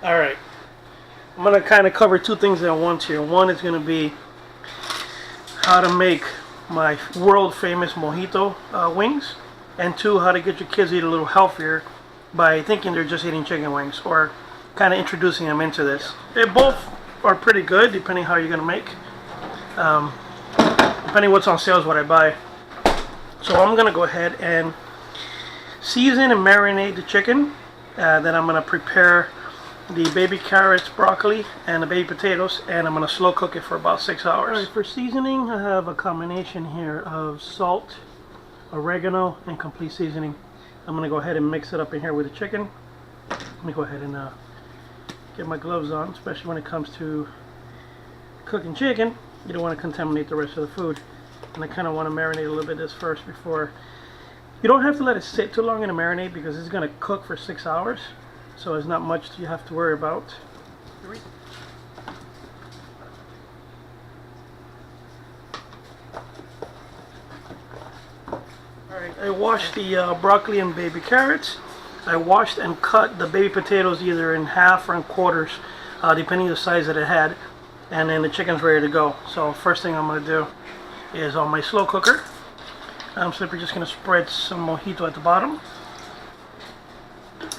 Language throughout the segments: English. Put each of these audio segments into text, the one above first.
Alright, I'm going to kind of cover two things at once here. One is going to be how to make my world famous mojito wings, and two, how to get your kids to eat a little healthier by thinking they're just eating chicken wings, or kind of introducing them into this. They both are pretty good depending how you're going to make. Depending what's on sale is what I buy. So I'm going to go ahead and season and marinate the chicken. Then I'm going to prepare the baby carrots, broccoli, and the baby potatoes, and I'm going to slow cook it for about 6 hours. Alright, for seasoning, I have a combination here of salt, oregano, and complete seasoning. I'm going to go ahead and mix it up in here with the chicken. Let me go ahead and get my gloves on, especially when it comes to cooking chicken. You don't want to contaminate the rest of the food. And I kind of want to marinate a little bit of this first before. You don't have to let it sit too long in a marinade because it's going to cook for 6 hours. So there's not much you have to worry about. Alright, I washed the broccoli and baby carrots. I washed and cut the baby potatoes either in half or in quarters, depending on the size that it had. And then the chicken's ready to go. So first thing I'm going to do is on my slow cooker, I'm simply just going to spread some mojito at the bottom.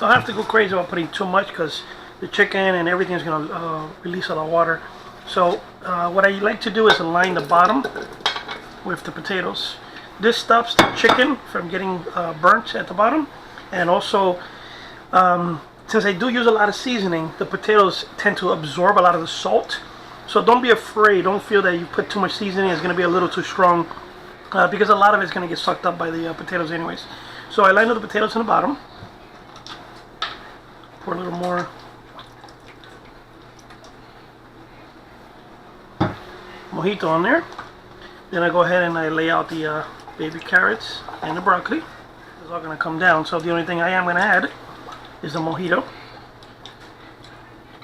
Don't have to go crazy about putting too much because the chicken and everything is going to release a lot of water. So what I like to do is align the bottom with the potatoes. This stops the chicken from getting burnt at the bottom, and also since I do use a lot of seasoning, the potatoes tend to absorb a lot of the salt. So don't be afraid, don't feel that you put too much seasoning, it's going to be a little too strong, because a lot of it's going to get sucked up by the potatoes anyways. So I line up the potatoes in the bottom. Pour a little more mojito on there. Then I go ahead and I lay out the baby carrots and the broccoli. It's all going to come down, so the only thing I am going to add is the mojito.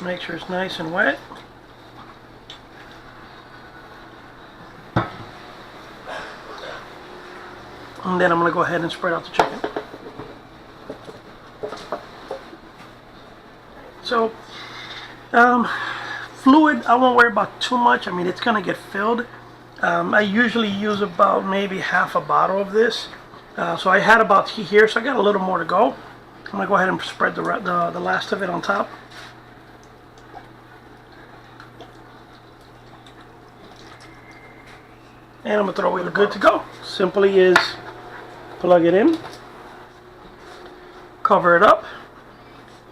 Make sure it's nice and wet. And then I'm going to go ahead and spread out the chicken. So, fluid, I won't worry about too much. I mean, it's going to get filled. I usually use about maybe half a bottle of this. So I had about here, so I got a little more to go. I'm going to go ahead and spread the last of it on top. And I'm going to throw away the good to go. Simply is plug it in, cover it up,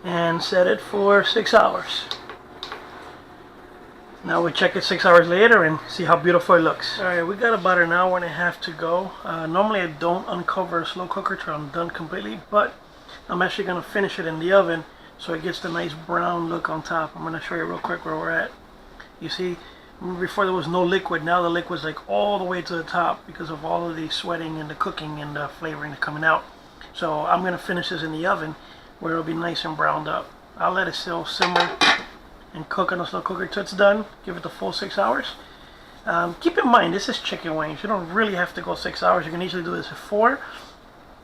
and set it for 6 hours. Now we check it 6 hours later and see how beautiful it looks. Alright, we got about an hour and a half to go. Normally I don't uncover a slow cooker till I'm done completely, but I'm actually going to finish it in the oven so it gets the nice brown look on top. I'm going to show you real quick where we're at. You see, before there was no liquid, now the liquid's like all the way to the top because of all of the sweating and the cooking and the flavoring coming out. So I'm going to finish this in the oven where it'll be nice and browned up. I'll let it still simmer and cook on a slow cooker till it's done. Give it the full 6 hours. Keep in mind, this is chicken wings. You don't really have to go 6 hours. You can easily do this at 4.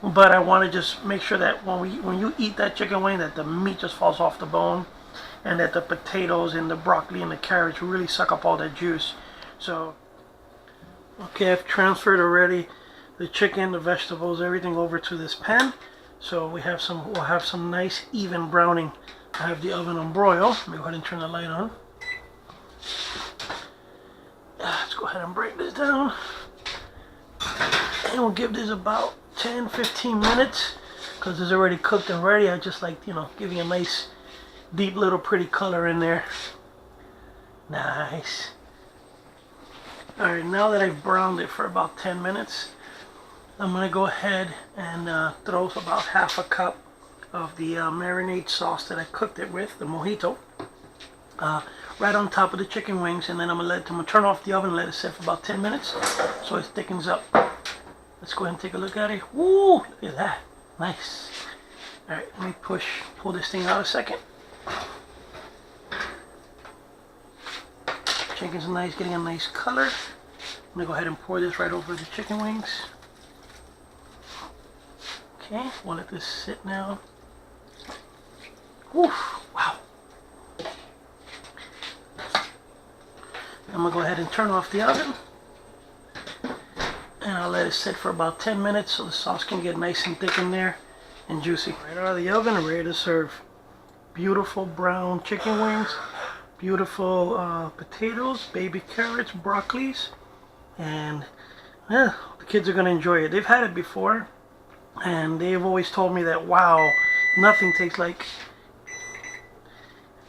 But I want to just make sure that when you eat that chicken wing, that the meat just falls off the bone, and that the potatoes and the broccoli and the carrots really suck up all that juice. So, okay, I've transferred already the chicken, the vegetables, everything over to this pan. So we'll have some nice even browning. I have the oven on broil. Let me go ahead and turn the light on. Let's go ahead and break this down. And we'll give this about 10-15 minutes because it's already cooked and ready. I just like, giving a nice deep little pretty color in there. Nice. Alright, now that I've browned it for about 10 minutes, I'm going to go ahead and throw about half a cup of the marinade sauce that I cooked it with, the mojito, right on top of the chicken wings, and then I'm going to turn off the oven and let it sit for about 10 minutes so it thickens up. Let's go ahead and take a look at it. Woo! Look at that. Nice. Alright, let me pull this thing out a second. Chicken's nice, getting a nice color. I'm going to go ahead and pour this right over the chicken wings. Okay, we'll let this sit now. Oof, wow. I'm going to go ahead and turn off the oven. And I'll let it sit for about 10 minutes so the sauce can get nice and thick in there and juicy. Right out of the oven, ready to serve. Beautiful brown chicken wings, beautiful potatoes, baby carrots, broccolis, and yeah, the kids are going to enjoy it. They've had it before, and they've always told me that, wow, nothing tastes like,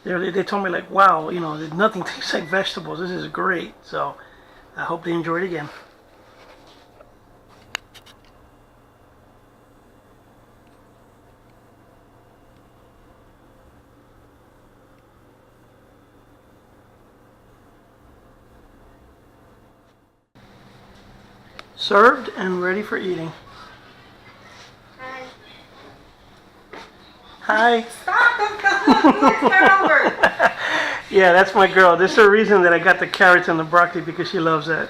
they told me like, wow, you know, nothing tastes like vegetables. This is great. So I hope they enjoy it again. Served and ready for eating. Hi. Stop! Yeah, that's my girl. There's a reason that I got the carrots and the broccoli, because she loves that.